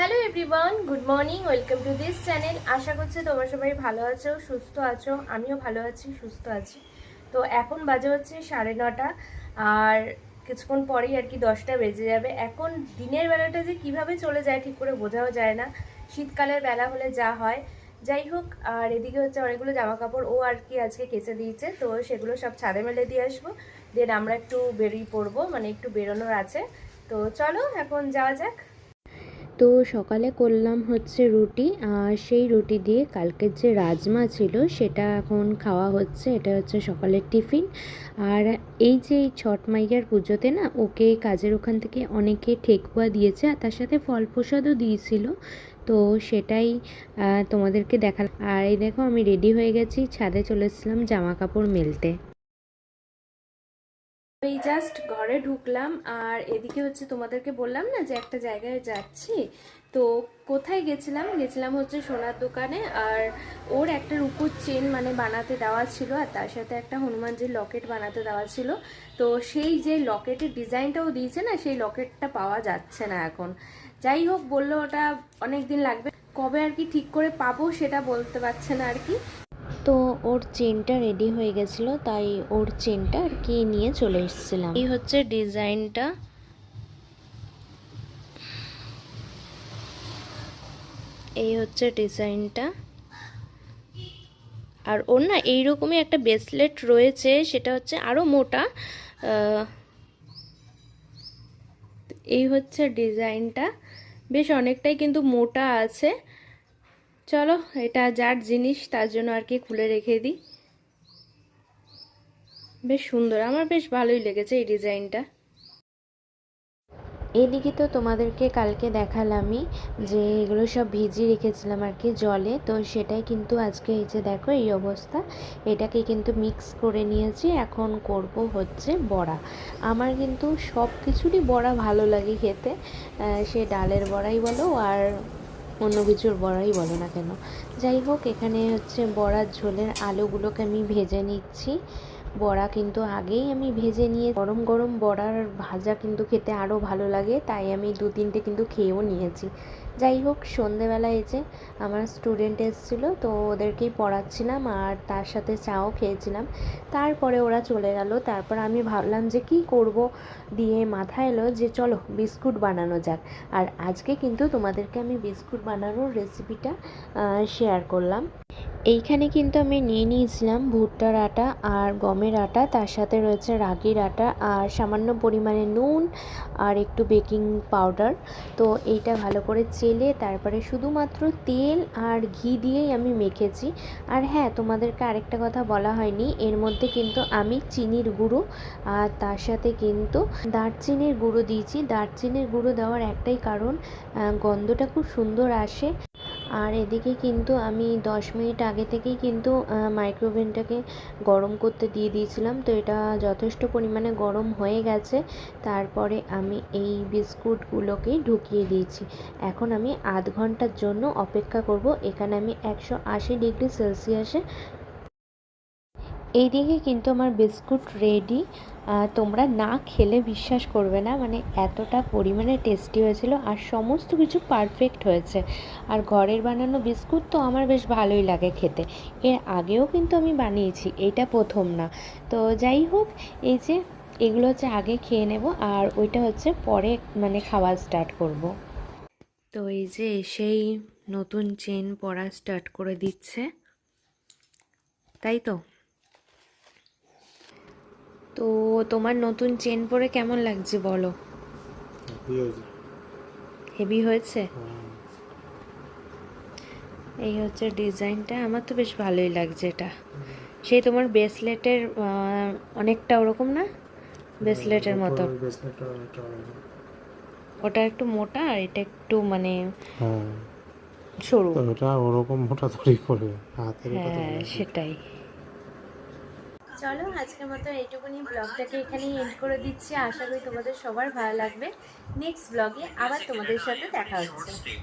Hello everyone, good morning, welcome to this channel. আশা করছি তোমরা সবাই ভালো আছো, সুস্থ আছো। আমিও ভালো আছি, সুস্থ আছি। তো এখন বাজে হচ্ছে 9:30, আর কিছুক্ষণ পরেই আর কি 10টা বেজে যাবে। এখন দিনের বেলাটা যে কিভাবে চলে যায় ঠিক করে বোঝাও যায় না। শীতকালের বেলা হলে যা হয়, যাই হোক। আর এদিকে হচ্ছে অনেকগুলো জামা কাপড় ও আর কি আজকে কেচে দিয়েছে, তো সেগুলো সব ছাদে মেলে দিয়ে আসবো। দেন আমরা একটু বেরিয়ে পড়বো, মানে একটু বেরোনোর আছে। তো চলো এখন যাওয়া যাক। তো সকালে করলাম হচ্ছে রুটি, আর সেই রুটি দিয়ে কালকের যে রাজমা ছিল সেটা এখন খাওয়া হচ্ছে। এটা হচ্ছে সকালের টিফিন। আর এই যে এই ছট মাইয়ার পুজোতে না, ওকে কাজের ওখান থেকে অনেকে ঠেকুয়া দিয়েছে, আর তার সাথে ফল প্রসাদও দিয়েছিল। তো সেটাই তোমাদেরকে দেখালাম। আর এই দেখো আমি রেডি হয়ে গেছি, ছাদে চলে এসেছিলাম জামা কাপড় মেলতে। এই জাস্ট ঘরে ঢুকলাম, আর এদিকে হচ্ছে তোমাদেরকে বললাম না যে একটা জায়গায় যাচ্ছি। তো কোথায় গেছিলাম হচ্ছে সোনার দোকানে। আর ওর একটা রূপোর চেন মানে বানাতে দেওয়া ছিল, আর তার সাথে একটা হনুমানজির লকেট বানাতে দেওয়া ছিল। তো সেই যে লকেটের ডিজাইনটাও দিয়েছে না, সেই লকেটটা পাওয়া যাচ্ছে না এখন। যাই হোক, বললো ওটা অনেক দিন লাগবে, কবে আর কি ঠিক করে পাবো সেটা বলতে পারছে না আর কি। তো ওর চেনটা রেডি হয়ে গেছিলো, তাই ওর চেনটা আর কি নিয়ে চলে এসেছিলাম। এই হচ্ছে ডিজাইনটা, এই হচ্ছে ডিজাইনটা। আর ওর না এইরকমই একটা ব্রেসলেট রয়েছে, সেটা হচ্ছে আরও মোটা। এই হচ্ছে ডিজাইনটা, বেশ অনেকটাই কিন্তু মোটা আছে। চলো, এটা যার জিনিস তার জন্য আর কি খুলে রেখে দিই। বেশ সুন্দর, আমার বেশ ভালোই লেগেছে এই ডিজাইনটা। এদিকে তো তোমাদেরকে কালকে দেখালামই যে এগুলো সব ভিজিয়ে রেখেছিলাম আর কি জলে। তো সেটাই কিন্তু আজকে এই যে দেখো এই অবস্থা, এটাকে কিন্তু মিক্স করে নিয়েছি। এখন করব হচ্ছে বড়া। আমার কিন্তু সব কিছুরই বড়া ভালো লাগে খেতে, সে ডালের বড়াই বলো আর অন্য কিছুর বড়াই বলো না কেন। যাই হোক, এখানে হচ্ছে বড়ার ঝোলের আলুগুলোকে আমি ভেজে নিচ্ছি। বড়া কিন্তু আগেই আমি ভেজে নিয়ে, গরম গরম বড়ার ভাজা কিন্তু খেতে আরও ভালো লাগে, তাই আমি 2-3টে কিন্তু খেয়েও নিয়েছি। যাই হোক, সন্ধেবেলা এই যে আমার স্টুডেন্ট এসেছিলো, তো ওদেরকেই পড়াচ্ছিলাম আর তার সাথে চাও খেয়েছিলাম। তারপরে ওরা চলে গেল। তারপর আমি ভাবলাম যে কি করব, দিয়ে মাথায় এলো যে চলো বিস্কুট বানানো যাক। আর আজকে কিন্তু তোমাদেরকে আমি বিস্কুট বানানোর রেসিপিটা শেয়ার করলাম। এইখানে কিন্তু আমি নিয়ে নিয়েছিলাম ভুট্টার আটা আর গমের আটা, তার সাথে রয়েছে রাগির আটা আর সামান্য পরিমাণে নুন আর একটু বেকিং পাউডার। তো এইটা ভালো করে চেলে তারপরে শুধুমাত্র তেল আর ঘি দিয়েই আমি মেখেছি। আর হ্যাঁ, তোমাদেরকে আরেকটা কথা বলা হয়নি, এর মধ্যে কিন্তু আমি চিনির গুঁড়ো আর তার সাথে কিন্তু দারচিনির গুঁড়ো দিয়েছি। দারচিনির গুঁড়ো দেওয়ার একটাই কারণ, গন্ধটা খুব সুন্দর আসে। আর এদিকে কিন্তু আমি 10 মিনিট আগে থেকেই কিন্তু মাইক্রোওভেনটাকে গরম করতে দিয়ে দিয়েছিলাম। তো এটা যথেষ্ট পরিমাণে গরম হয়ে গেছে। তারপরে আমি এই বিস্কুটগুলোকেই ঢুকিয়ে দিয়েছি। এখন আমি আধ ঘন্টার জন্য অপেক্ষা করব। এখানে আমি 180 ডিগ্রি সেলসিয়াসে। এইদিকে কিন্তু আমার বিস্কুট রেডি। তোমরা না খেলে বিশ্বাস করবে না, মানে এতটা পরিমাণে টেস্টি হয়েছিল, আর সমস্ত কিছু পারফেক্ট হয়েছে। আর ঘরের বানানো বিস্কুট তো আমার বেশ ভালোই লাগে খেতে। এর আগেও কিন্তু আমি বানিয়েছি, এটা প্রথম না। তো যাই হোক, এই যে এগুলো হচ্ছে আগে খেয়ে নেব, আর ওইটা হচ্ছে পরে মানে খাওয়া স্টার্ট করব। তো এই যে সেই নতুন চেন পরা স্টার্ট করে দিচ্ছে, তাই তো। তো তোমার নতুন চেন পরে কেমন লাগছে বলো? হেভি হয়েছে। এই হচ্ছে ডিজাইনটা, আমার তো বেশ ভালোই লাগছে এটা। সেই তোমার ব্রেসলেটের অনেকটা ওরকম না, ব্রেসলেটের মতো। ওটা একটু মোটা আর এটা একটু মানে সরু। ওটা ওরকম মোটা তৈরি করবে হাতের। হ্যাঁ, সেটাই। চলো, আজকের মতো এইটুকুনি ব্লগটাকে এখানেই এন্ড করে দিচ্ছি। আশা করি তোমাদের সবার ভালো লাগবে। নেক্সট ব্লগে আবার তোমাদের সাথে দেখা হচ্ছে।